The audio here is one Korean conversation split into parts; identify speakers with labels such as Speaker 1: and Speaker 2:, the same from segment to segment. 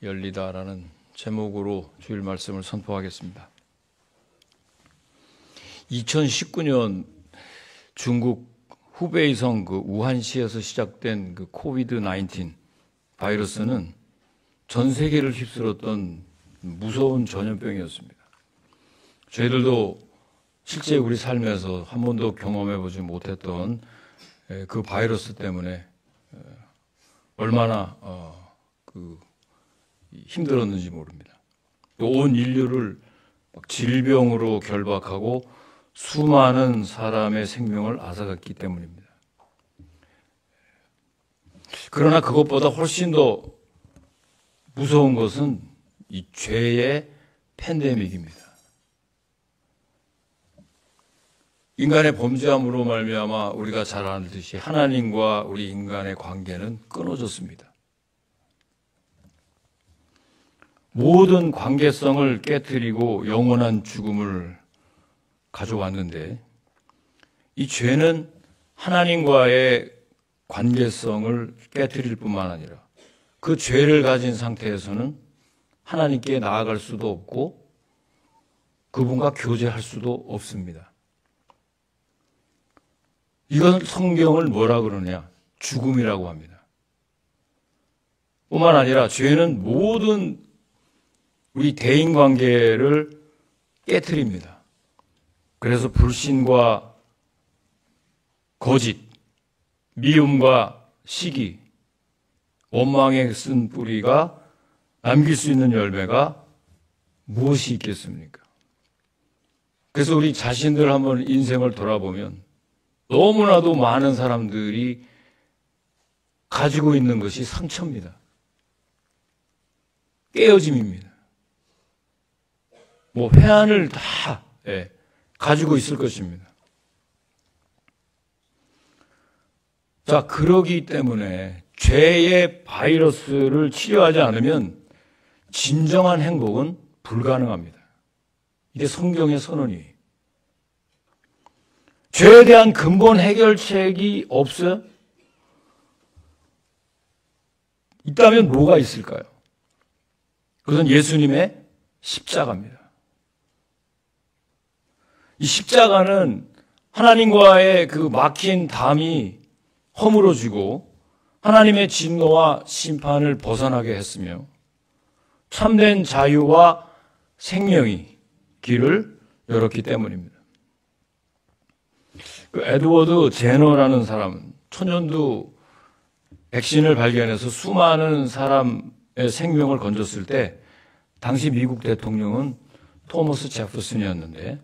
Speaker 1: 열리다라는 제목으로 주일 말씀을 선포하겠습니다. 2019년 중국 후베이성 우한시에서 시작된 코비드-19 바이러스는 전 세계를 휩쓸었던 무서운 전염병이었습니다. 저희들도 실제 우리 삶에서 한 번도 경험해보지 못했던 그 바이러스 때문에 얼마나 힘들었는지 모릅니다. 온 인류를 질병으로 결박하고 수많은 사람의 생명을 앗아갔기 때문입니다. 그러나 그것보다 훨씬 더 무서운 것은 이 죄의 팬데믹입니다. 인간의 범죄함으로 말미암아 우리가 잘 알듯이 하나님과 우리 인간의 관계는 끊어졌습니다. 모든 관계성을 깨트리고 영원한 죽음을 가져왔는데 이 죄는 하나님과의 관계성을 깨트릴 뿐만 아니라 그 죄를 가진 상태에서는 하나님께 나아갈 수도 없고 그분과 교제할 수도 없습니다. 이건 성경을 뭐라 그러냐? 죽음이라고 합니다. 뿐만 아니라 죄는 모든 우리 대인관계를 깨트립니다. 그래서 불신과 거짓, 미움과 시기, 원망에 쓴 뿌리가 남길 수 있는 열매가 무엇이 있겠습니까? 그래서 우리 자신들 한번 인생을 돌아보면 너무나도 많은 사람들이 가지고 있는 것이 상처입니다. 깨어짐입니다. 회한을 다 가지고 있을 것입니다. 자, 그러기 때문에 죄의 바이러스를 치료하지 않으면 진정한 행복은 불가능합니다. 이게 성경의 선언이에요. 죄에 대한 근본 해결책이 없어요? 있다면 뭐가 있을까요? 그것은 예수님의 십자가입니다. 이 십자가는 하나님과의 그 막힌 담이 허물어지고 하나님의 진노와 심판을 벗어나게 했으며 참된 자유와 생명이 길을 열었기 때문입니다. 에드워드 제너라는 사람은 천연두 백신을 발견해서 수많은 사람의 생명을 건졌을 때 당시 미국 대통령은 토머스 제퍼슨이었는데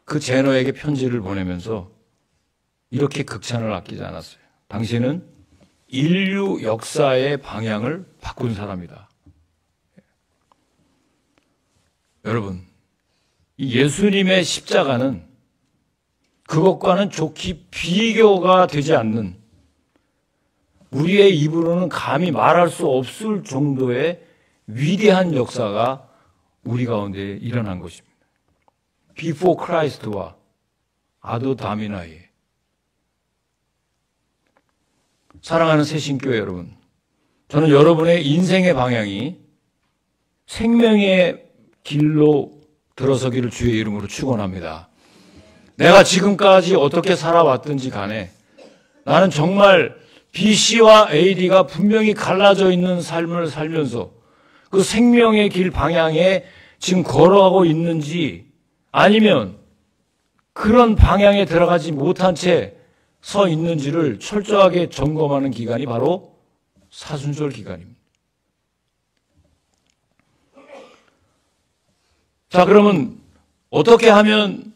Speaker 1: 그 제너에게 편지를 보내면서 이렇게 극찬을 아끼지 않았어요. 당신은 인류 역사의 방향을 바꾼 사람이다. 여러분, 이 예수님의 십자가는 그것과는 좋게 비교가 되지 않는 우리의 입으로는 감히 말할 수 없을 정도의 위대한 역사가 우리 가운데 일어난 것입니다. Before Christ와 아도 다미나이. 사랑하는 새신교회 여러분, 저는 여러분의 인생의 방향이 생명의 길로 들어서기를 주의 이름으로 축원합니다. 내가 지금까지 어떻게 살아왔든지 간에 나는 정말 BC와 AD가 분명히 갈라져 있는 삶을 살면서 그 생명의 길 방향에 지금 걸어가고 있는지 아니면 그런 방향에 들어가지 못한 채 서 있는지를 철저하게 점검하는 기간이 바로 사순절 기간입니다. 자, 그러면 어떻게 하면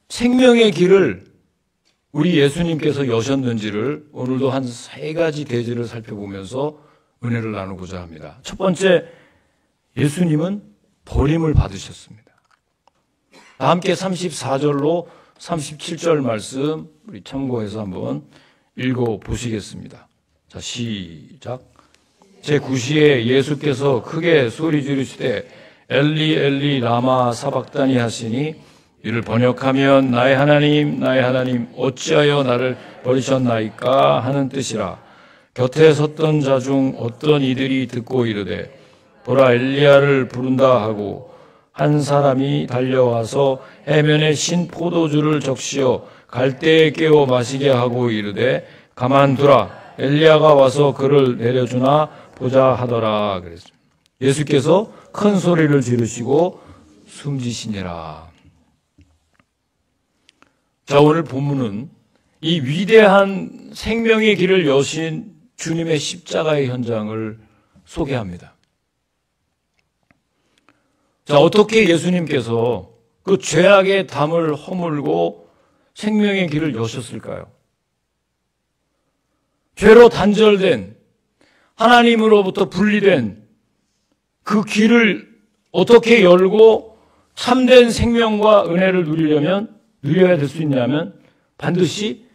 Speaker 1: 생명의 길을 우리 예수님께서 여셨는지를 오늘도 한 3가지 대지를 살펴보면서 은혜를 나누고자 합니다. 첫 번째, 예수님은 버림을 받으셨습니다. 다 함께 34절로 37절 말씀 우리 참고해서 한번 읽어보시겠습니다. 자, 시작. 제9시에 예수께서 크게 소리 지르시되 엘리 엘리 라마 사박다니 하시니 이를 번역하면 나의 하나님 어찌하여 나를 버리셨나이까 하는 뜻이라. 곁에 섰던 자 중 어떤 이들이 듣고 이르되 보라 엘리야를 부른다 하고 한 사람이 달려와서 해면에 신 포도주를 적시어 갈대에 깨워 마시게 하고 이르되 가만두라 엘리야가 와서 그를 내려주나 보자 하더라 그랬습니다. 예수께서 큰 소리를 지르시고 숨지시니라. 자, 오늘 본문은 이 위대한 생명의 길을 여신 주님의 십자가의 현장을 소개합니다. 자, 어떻게 예수님께서 그 죄악의 담을 허물고 생명의 길을 여셨을까요? 죄로 단절된, 하나님으로부터 분리된 그 길을 어떻게 열고 참된 생명과 은혜를 누려야 될 수 있냐면 반드시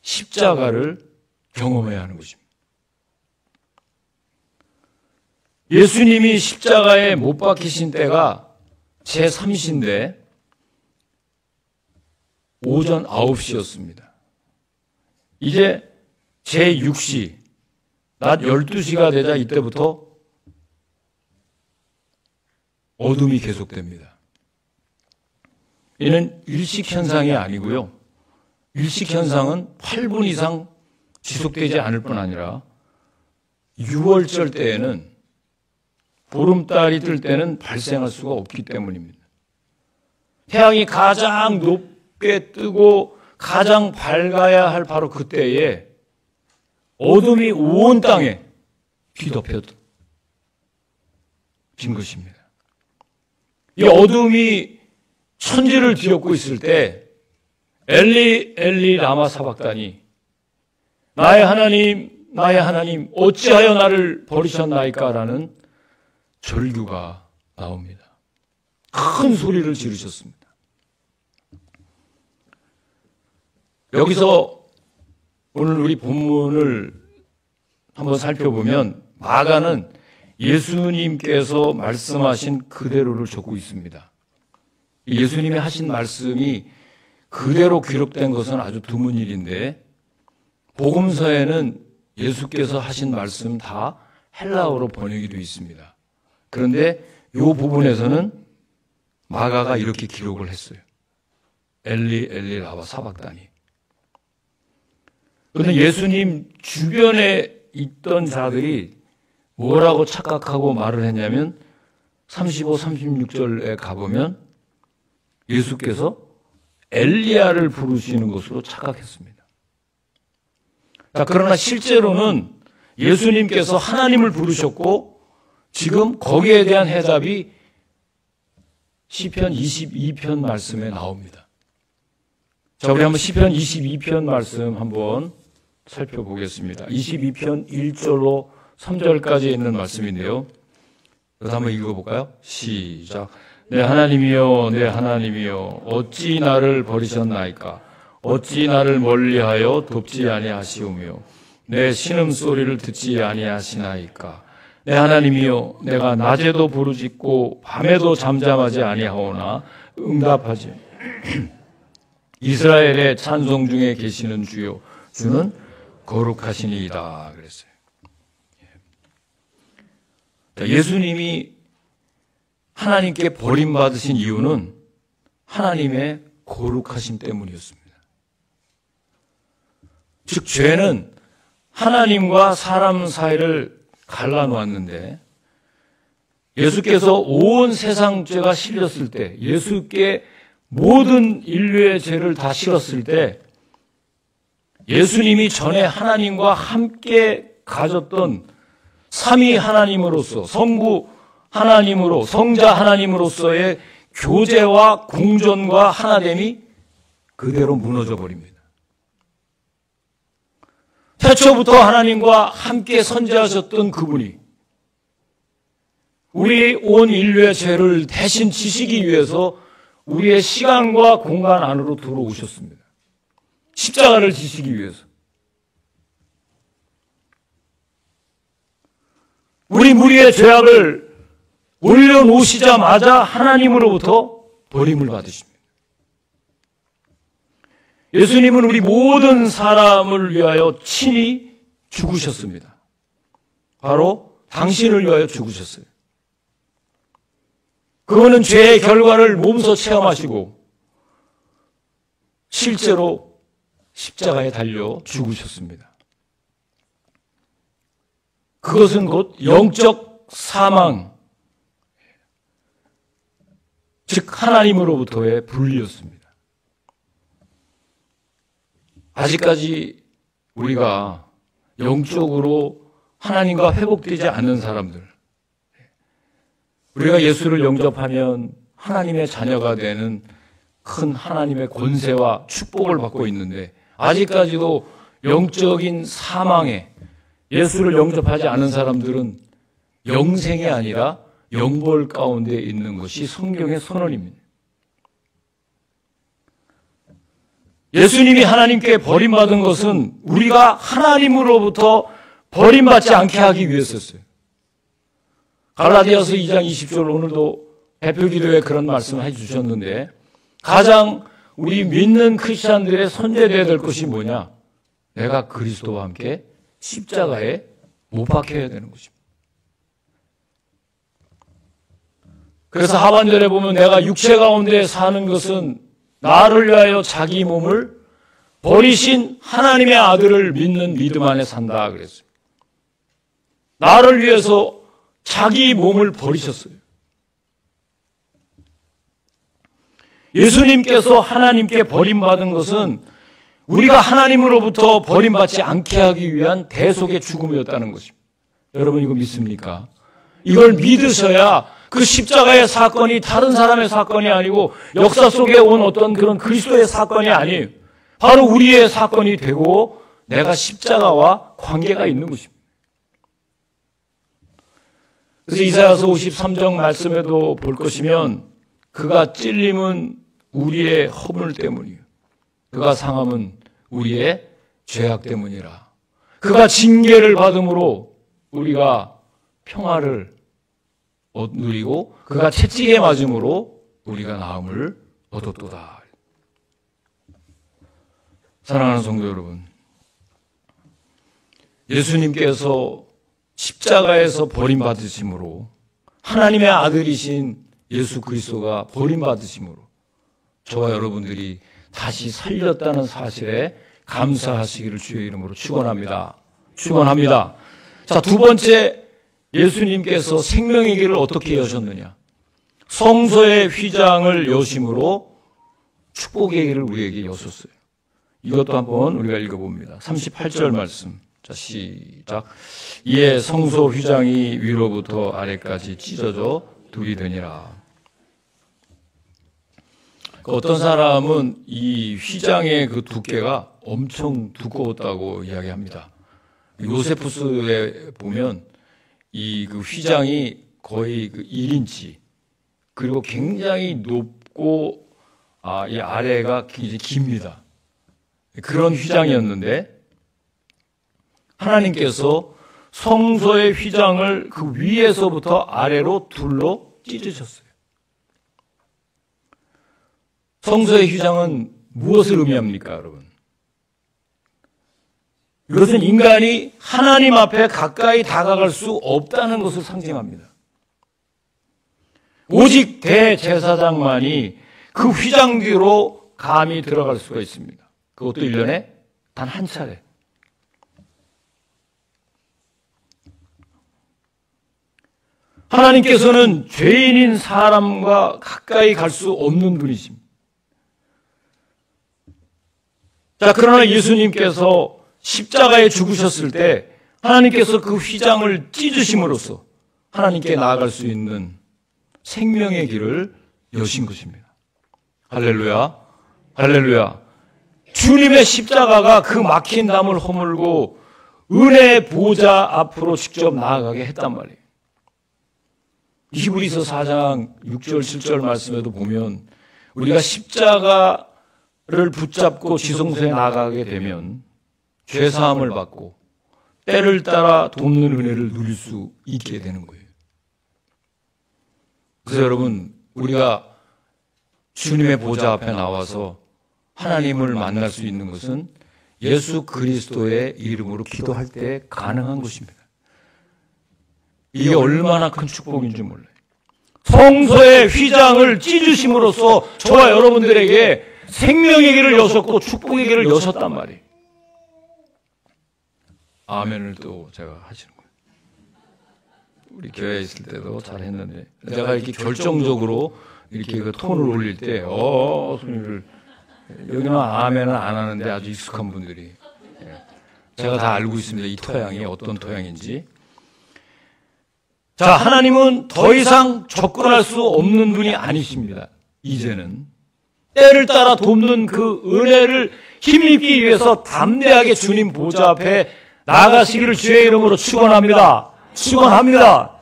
Speaker 1: 십자가를 경험해야 하는 것입니다. 예수님이 십자가에 못 박히신 때가 제3시인데 오전 9시였습니다. 이제 제6시, 낮 12시가 되자 이때부터 어둠이 계속됩니다. 이는 일식현상이 아니고요. 일식현상은 8분 이상 지속되지 않을 뿐 아니라 6월절 때에는 보름달이 뜰 때는 발생할 수가 없기 때문입니다. 태양이 가장 높게 뜨고 가장 밝아야 할 바로 그때에 어둠이 온 땅에 뒤덮여진 것입니다. 이 어둠이 천지를 뒤덮고 있을 때 엘리 엘리 라마 사박다니 나의 하나님 어찌하여 나를 버리셨나이까라는 절규가 나옵니다. 큰 소리를 지르셨습니다. 여기서 오늘 우리 본문을 한번 살펴보면 마가는 예수님께서 말씀하신 그대로를 적고 있습니다. 예수님이 하신 말씀이 그대로 기록된 것은 아주 드문 일인데 복음서에는 예수께서 하신 말씀 다 헬라어로 번역이 되어 있습니다. 그런데 이 부분에서는 마가가 이렇게 기록을 했어요. 엘리 엘리 라마 사박다니. 그런데 예수님 주변에 있던 자들이 뭐라고 착각하고 말을 했냐면 35, 36절에 가보면 예수께서 엘리야를 부르시는 것으로 착각했습니다. 자, 그러나 실제로는 예수님께서 하나님을 부르셨고 지금 거기에 대한 해답이 시편 22편 말씀에 나옵니다. 자, 우리 한번 시편 22편 말씀 한번 살펴보겠습니다. 22편 1절로 3절까지 있는 말씀인데요. 그래서 한번 읽어볼까요? 시작. 내 하나님이여 내 하나님이여 어찌 나를 버리셨나이까 어찌 나를 멀리하여 돕지 아니하시오며 내 신음소리를 듣지 아니하시나이까 내 하나님이여 내가 낮에도 부르짖고 밤에도 잠잠하지 아니하오나 응답하지 이스라엘의 찬송 중에 계시는 주요 주는 거룩하시니이다 그랬어요. 예수님이 하나님께 버림받으신 이유는 하나님의 거룩하심 때문이었습니다. 즉 죄는 하나님과 사람 사이를 갈라놓았는데 예수께서 온 세상 죄가 실렸을 때 예수께 모든 인류의 죄를 다 실었을 때 예수님이 전에 하나님과 함께 가졌던 삼위 하나님으로서 성부 하나님으로 성자 하나님으로서의 교제와 공존과 하나됨이 그대로 무너져 버립니다. 태초부터 하나님과 함께 선지하셨던 그분이 우리 온 인류의 죄를 대신 지시기 위해서 우리의 시간과 공간 안으로 들어오셨습니다. 십자가를 지시기 위해서. 우리 무리의 죄악을 올려놓으시자마자 하나님으로부터 버림을 받으십니다. 예수님은 우리 모든 사람을 위하여 친히 죽으셨습니다. 바로 당신을 위하여 죽으셨어요. 그거는 죄의 결과를 몸소 체험하시고 실제로 십자가에 달려 죽으셨습니다. 그것은 곧 영적 사망, 즉 하나님으로부터의 분리였습니다. 아직까지 우리가 영적으로 하나님과 회복되지 않는 사람들, 우리가 예수를 영접하면 하나님의 자녀가 되는 큰 하나님의 권세와 축복을 받고 있는데 아직까지도 영적인 사망에 예수를 영접하지 않은 사람들은 영생이 아니라 영벌 가운데 있는 것이 성경의 선언입니다. 예수님이 하나님께 버림받은 것은 우리가 하나님으로부터 버림받지 않게 하기 위해서였어요. 갈라디아서 2장 20절 오늘도 대표기도에 그런 말씀을 해주셨는데 가장 우리 믿는 크리스찬들의 손재되어야 될 것이 뭐냐? 내가 그리스도와 함께 십자가에 못 박혀야 되는 것입니다. 그래서 하반절에 보면 내가 육체 가운데 사는 것은 나를 위하여 자기 몸을 버리신 하나님의 아들을 믿는 믿음 안에 산다 그랬어요. 나를 위해서 자기 몸을 버리셨어요. 예수님께서 하나님께 버림받은 것은 우리가 하나님으로부터 버림받지 않게 하기 위한 대속의 죽음이었다는 것입니다. 여러분 이거 믿습니까? 이걸 믿으셔야 그 십자가의 사건이 다른 사람의 사건이 아니고 역사 속에 온 어떤 그런 그리스도의 사건이 아니에요. 바로 우리의 사건이 되고 내가 십자가와 관계가 있는 것입니다. 그래서 이사야서 53장 말씀에도 볼 것이면 그가 찔림은 우리의 허물 때문이요 그가 상함은 우리의 죄악 때문이라. 그가 징계를 받음으로 우리가 평화를 누리고 그가 채찍에 맞음으로 우리가 나음을 얻었도다. 사랑하는 성도 여러분, 예수님께서 십자가에서 버림받으심으로 하나님의 아들이신 예수 그리스도가 버림받으심으로 저와 여러분들이 다시 살렸다는 사실에 감사하시기를 주의 이름으로 축원합니다. 축원합니다. 자, 두 번째, 예수님께서 생명의 길을 어떻게 여셨느냐? 성소의 휘장을 여심으로 축복의 길을 우리에게 여셨어요. 이것도 한번 우리가 읽어봅니다. 38절 말씀. 자, 시작. 이에 성소 휘장이 위로부터 아래까지 찢어져 둘이 되니라. 어떤 사람은 이 휘장의 그 두께가 엄청 두꺼웠다고 이야기합니다. 요세푸스에 보면 이 그 휘장이 거의 그 1인치 그리고 굉장히 높고 이 아래가 굉장히 깁니다. 그런 휘장이었는데 하나님께서 성소의 휘장을 그 위에서부터 아래로 둘로 찢으셨어요. 성소의 휘장은 무엇을 의미합니까, 여러분? 이것은 인간이 하나님 앞에 가까이 다가갈 수 없다는 것을 상징합니다. 오직 대제사장만이 그 휘장 뒤로 감히 들어갈 수가 있습니다. 그것도 1년에 단 한 차례. 하나님께서는 죄인인 사람과 가까이 갈 수 없는 분이십니다. 자, 그러나 예수님께서 십자가에 죽으셨을 때 하나님께서 그 휘장을 찢으심으로써 하나님께 나아갈 수 있는 생명의 길을 여신 것입니다. 할렐루야, 할렐루야. 주님의 십자가가 그 막힌 담을 허물고 은혜의 보좌 앞으로 직접 나아가게 했단 말이에요. 히브리서 4장 6절 7절 말씀에도 보면 우리가 십자가를 붙잡고 지성소에 나아가게 되면 죄사함을 받고 때를 따라 돕는 은혜를 누릴 수 있게 되는 거예요. 그래서 여러분, 우리가 주님의 보좌 앞에 나와서 하나님을 만날 수 있는 것은 예수 그리스도의 이름으로 기도할 때 가능한 것입니다. 이게 얼마나 큰 축복인지 몰라요. 성소의 휘장을 찢으심으로써 저와 여러분들에게 생명의 길을 여셨고 축복의 길을 여셨단 말이에요. 아멘을 또 제가 하시는 거예요. 우리 교회에 있을 때도 잘 했는데 제가 이렇게 결정적으로 이렇게 그 톤을 올릴 때 소리를 여기는 아멘은 안 하는데 아주 익숙한 분들이 제가 다 알고 있습니다. 이 토양이 어떤 토양인지. 자, 하나님은 더 이상 접근할 수 없는 분이 아니십니다. 이제는 때를 따라 돕는 그 은혜를 힘입기 위해서 담대하게 주님 보좌 앞에 나아가시기를 주의 이름으로 축원합니다. 축원합니다.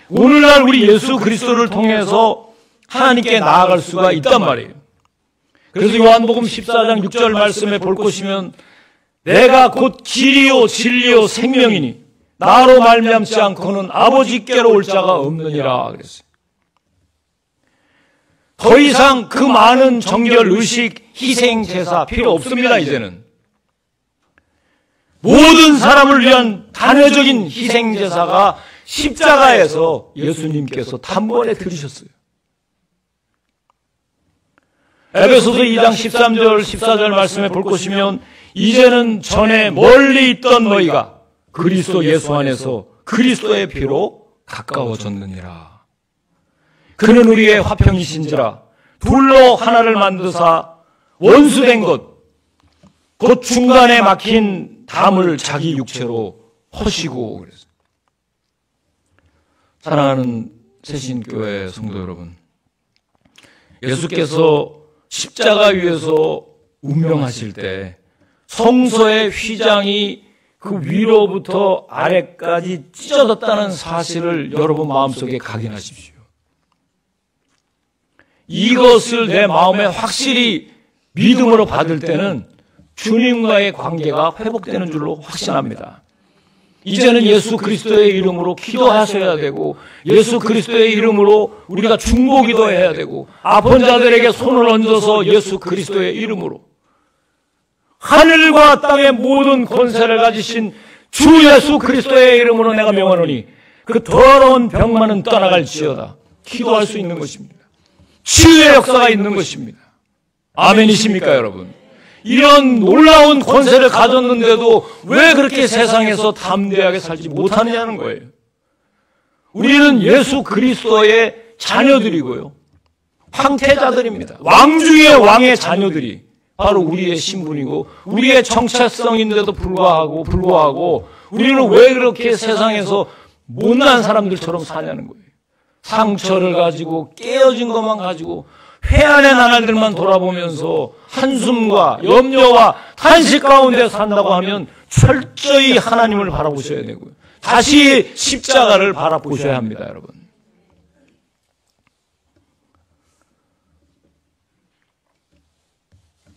Speaker 1: 오늘날 우리 예수 그리스도를 통해서 하나님께 나아갈 수가 있단 말이에요. 그래서 요한복음 14장 6절 말씀에 볼 것이면 내가 곧 길이요 진리요 생명이니 나로 말미암지 않고는 아버지께로 올 자가 없느니라 그랬어요. 더 이상 그 많은 정결, 의식, 희생, 제사 필요 없습니다. 이제는 모든 사람을 위한 단회적인 희생 제사가 십자가에서 예수님께서 단번에 들으셨어요. 에베소서 2장 13절 14절 말씀에 볼 것이면 이제는 전에 멀리 있던 너희가 그리스도 예수 안에서 그리스도의 피로 가까워졌느니라. 그는 우리의 화평이신지라 둘로 하나를 만드사 원수된 것 곧 중간에 막힌 담을 자기 육체로 허시고 그랬어요. 사랑하는 새신교회 성도 여러분, 예수께서 십자가 위에서 운명하실 때 성소의 휘장이 그 위로부터 아래까지 찢어졌다는 사실을 여러분 마음속에 각인하십시오. 이것을 내 마음에 확실히 믿음으로 받을 때는 주님과의 관계가 회복되는 줄로 확신합니다. 이제는 예수 그리스도의 이름으로 기도하셔야 되고 예수 그리스도의 이름으로 우리가 중보기도해야 되고 아픈 자들에게 손을 얹어서 예수 그리스도의 이름으로 하늘과 땅의 모든 권세를 가지신 주 예수 그리스도의 이름으로 내가 명하노니 그 더러운 병만은 떠나갈지어다. 기도할 수 있는 것입니다. 치유의 역사가 있는 것입니다. 아멘이십니까 여러분? 이런 놀라운 권세를 가졌는데도 왜 그렇게 세상에서 담대하게 살지 못하느냐는 거예요. 우리는 예수 그리스도의 자녀들이고요. 황태자들입니다. 왕 중에 왕의 자녀들이 바로 우리의 신분이고 우리의 정체성인데도 불구하고 우리는 왜 그렇게 세상에서 못난 사람들처럼 사냐는 거예요. 상처를 가지고 깨어진 것만 가지고 회한의 나날들만 돌아보면서 한숨과 염려와 탄식 가운데 산다고 하면 철저히 하나님을 바라보셔야 되고요. 다시 십자가를 바라보셔야 합니다, 여러분.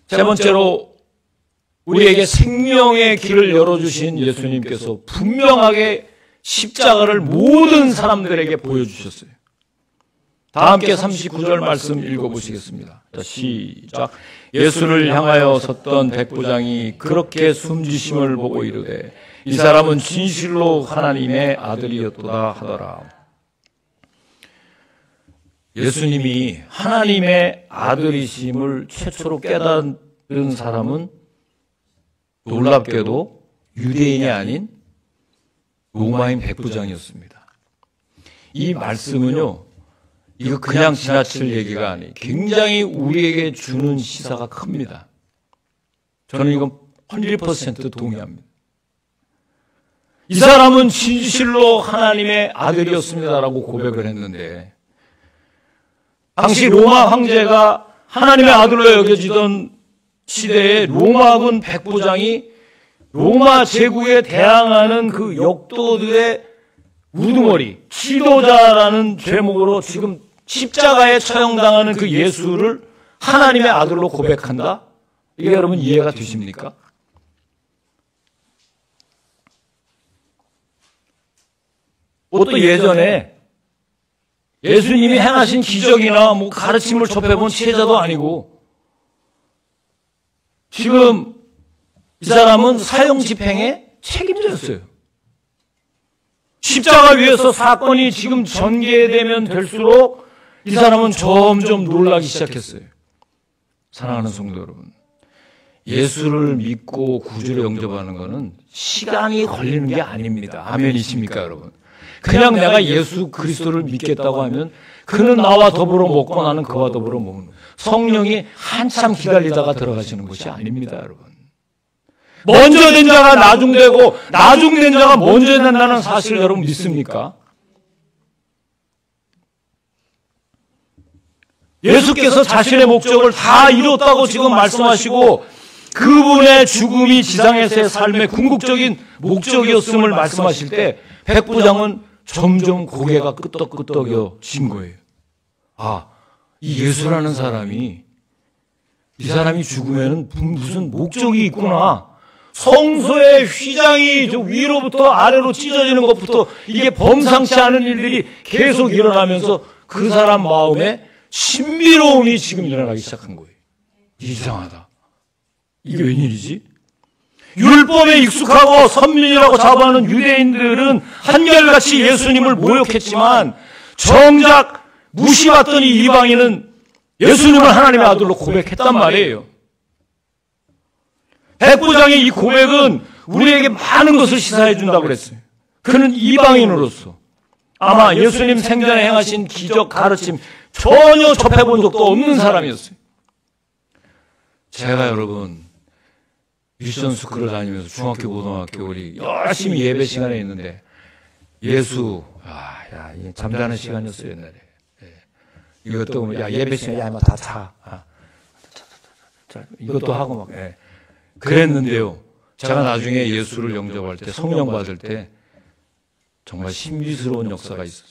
Speaker 1: 세 번째로 우리에게 생명의 길을 열어주신 예수님께서 분명하게 십자가를 모든 사람들에게 보여주셨어요. 다 함께 39절 말씀 읽어보시겠습니다. 자, 시작. 예수를 향하여 섰던 백부장이 그렇게 숨지심을 보고 이르되 이 사람은 진실로 하나님의 아들이었도다 하더라. 예수님이 하나님의 아들이심을 최초로 깨닫는 사람은 놀랍게도 유대인이 아닌 로마인 백부장이었습니다. 이 말씀은요, 이거 그냥 지나칠 얘기가 아니에요. 굉장히 우리에게 주는 시사가 큽니다. 저는 이건 100% 동의합니다. 이 사람은 진실로 하나님의 아들이었습니다라고 고백을 했는데 당시 로마 황제가 하나님의 아들로 여겨지던 시대에 로마군 백부장이 로마 제국에 대항하는 그 역도들의 우두머리, 지도자라는 제목으로 지금 십자가에 처형당하는 그 예수를 하나님의 아들로 고백한다? 이게 여러분 이해가 되십니까? 또 예전에 예수님이 행하신 기적이나 뭐 가르침을 접해본 제자도 아니고 지금 이 사람은 사형 집행에 책임졌어요. 십자가 위에서 사건이 지금 전개되면 될수록 이 사람은 점점 놀라기 시작했어요. 사랑하는 성도 여러분, 예수를 믿고 구주를 영접하는 것은 시간이 걸리는 게 아닙니다. 아멘이십니까, 여러분? 그냥 내가 예수 그리스도를 믿겠다고 하면 그는 나와 더불어 먹고 나는 그와 더불어 먹는, 성령이 한참 기다리다가 들어가시는 것이 아닙니다, 여러분. 먼저 된 자가 나중되고 나중된 자가 먼저 된다는 사실을 여러분 믿습니까? 예수께서 자신의 목적을 다 이뤘다고 지금 말씀하시고 그분의 죽음이 지상에서의 삶의 궁극적인 목적이었음을 말씀하실 때 백부장은 점점 고개가 끄덕끄덕여진 거예요. 아, 이 예수라는 사람이, 이 사람이 죽으면 무슨 목적이 있구나. 성소의 휘장이 저 위로부터 아래로 찢어지는 것부터 이게 범상치 않은 일들이 계속 일어나면서 그 사람 마음에 신비로움이 지금 일어나기 시작한 거예요. 이상하다. 이게 웬일이지? 율법에 익숙하고 선민이라고 자부하는 유대인들은 한결같이 예수님을 모욕했지만 정작 무시받던 이 이방인은 예수님을 하나님의 아들로 고백했단 말이에요. 백부장의 이 고백은 우리에게 많은 것을 시사해 준다고 그랬어요. 그는 이방인으로서 아마 예수님 생전에 행하신 기적 가르침 전혀 접해본 적도 없는 사람이었어요. 제가 여러분 미션 스쿨을 다니면서 중학교, 고등학교 우리 열심히 예배 시간에 있는데 예수, 이게 잠자는 시간이었어요, 옛날에. 이것도, 예배 시간에, 다 자. 이것도 하고 막, 그랬는데요. 제가 나중에 예수를 영접할 때, 성령 받을 때, 정말 신비스러운 역사가 있었어요.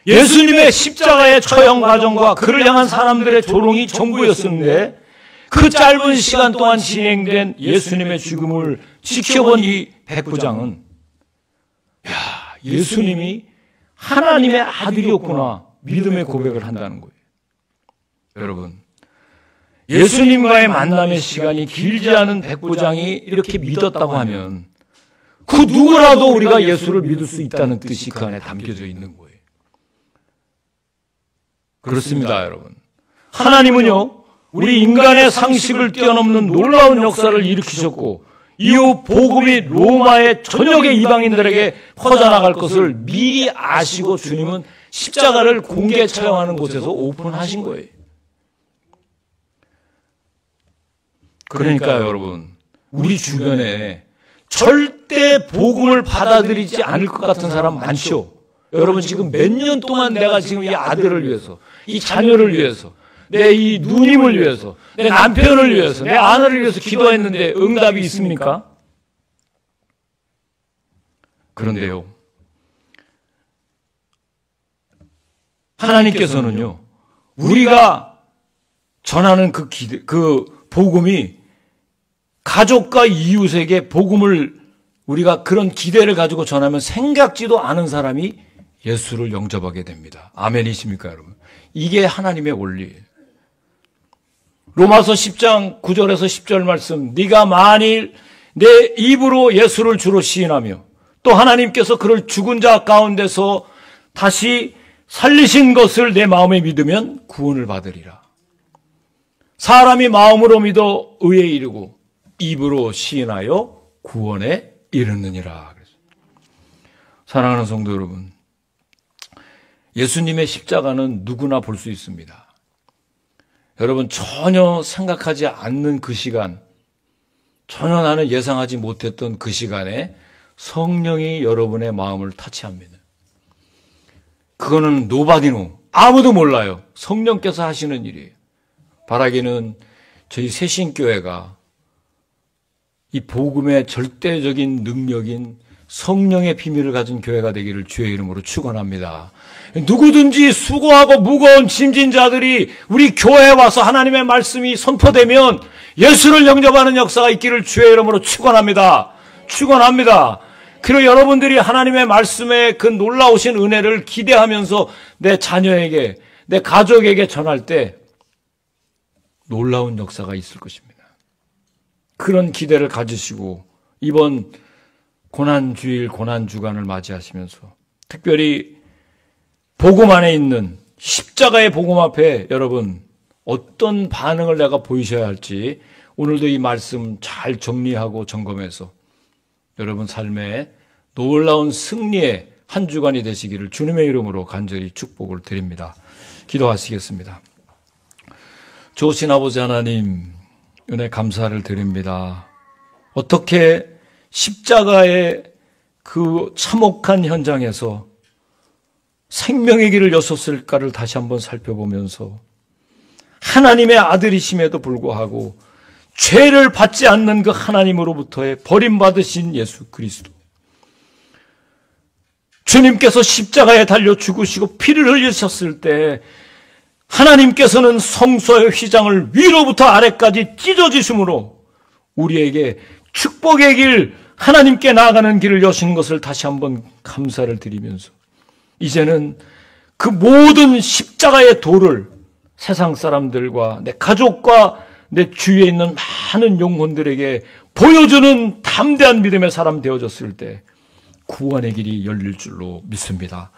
Speaker 1: 예수님의 십자가의 처형 과정과 그를 향한 사람들의 조롱이 전부였었는데, 그 짧은 시간 동안 진행된 예수님의 죽음을 지켜본 이 백부장은, 예수님이 하나님의 아들이었구나, 믿음의 고백을 한다는 거예요. 여러분, 예수님과의 만남의 시간이 길지 않은 백부장이 이렇게 믿었다고 하면 그 누구라도 우리가 예수를 믿을 수 있다는 뜻이 그 안에 담겨져 있는 거예요. 그렇습니다, 여러분. 하나님은요, 우리 인간의 상식을 뛰어넘는 놀라운 역사를 일으키셨고 이후 복음이 로마의 전역의 이방인들에게 퍼져나갈 것을 미리 아시고 주님은 십자가를 공개 처형하는 곳에서 오픈하신 거예요. 그러니까요, 여러분, 우리 주변에 절대 복음을 받아들이지 않을 것 같은 사람 많죠. 여러분, 지금 몇 년 동안 내가 지금 이 아들을 위해서, 이 자녀를 위해서, 내 이 누님을 위해서, 내 남편을 위해서, 내 아내를 위해서 기도했는데 응답이 있습니까? 그런데요, 하나님께서는요, 우리가 전하는 그 복음이 가족과 이웃에게 복음을 우리가 그런 기대를 가지고 전하면 생각지도 않은 사람이 예수를 영접하게 됩니다. 아멘이십니까, 여러분? 이게 하나님의 원리예요. 로마서 10장 9절에서 10절 말씀, 네가 만일 내 입으로 예수를 주로 시인하며 또 하나님께서 그를 죽은 자 가운데서 다시 살리신 것을 내 마음에 믿으면 구원을 받으리라. 사람이 마음으로 믿어 의에 이르고 입으로 시인하여 구원에 이르느니라. 사랑하는 성도 여러분, 예수님의 십자가는 누구나 볼 수 있습니다. 여러분, 전혀 생각하지 않는 그 시간, 전혀 나는 예상하지 못했던 그 시간에 성령이 여러분의 마음을 타치합니다. 그거는 nobody know, 아무도 몰라요. 성령께서 하시는 일이에요. 바라기는 저희 새신교회가 이 복음의 절대적인 능력인 성령의 비밀을 가진 교회가 되기를 주의 이름으로 축원합니다. 누구든지 수고하고 무거운 짐진 자들이 우리 교회에 와서 하나님의 말씀이 선포되면 예수를 영접하는 역사가 있기를 주의 이름으로 축원합니다. 축원합니다. 그리고 여러분들이 하나님의 말씀의 그 놀라우신 은혜를 기대하면서 내 자녀에게, 내 가족에게 전할 때 놀라운 역사가 있을 것입니다. 그런 기대를 가지시고 이번 고난주일, 고난주간을 맞이하시면서 특별히 복음 안에 있는 십자가의 복음 앞에 여러분 어떤 반응을 내가 보이셔야 할지 오늘도 이 말씀 잘 정리하고 점검해서 여러분 삶에 놀라운 승리의 한 주간이 되시기를 주님의 이름으로 간절히 축복을 드립니다. 기도하시겠습니다. 좋으신 아버지 하나님, 은혜 감사를 드립니다. 어떻게 십자가의 그 참혹한 현장에서 생명의 길을 여셨을까를 다시 한번 살펴보면서 하나님의 아들이심에도 불구하고 죄를 받지 않는 그 하나님으로부터의 버림받으신 예수 그리스도, 주님께서 십자가에 달려 죽으시고 피를 흘리셨을 때 하나님께서는 성소의 휘장을 위로부터 아래까지 찢어지심으로 우리에게 축복의 길, 하나님께 나아가는 길을 여신 것을 다시 한번 감사를 드리면서 이제는 그 모든 십자가의 도를 세상 사람들과 내 가족과 내 주위에 있는 많은 영혼들에게 보여주는 담대한 믿음의 사람 되어졌을 때 구원의 길이 열릴 줄로 믿습니다.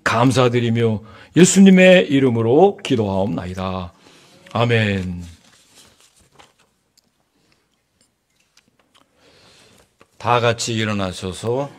Speaker 1: 감사드리며 예수님의 이름으로 기도하옵나이다. 아멘. 다 같이 일어나셔서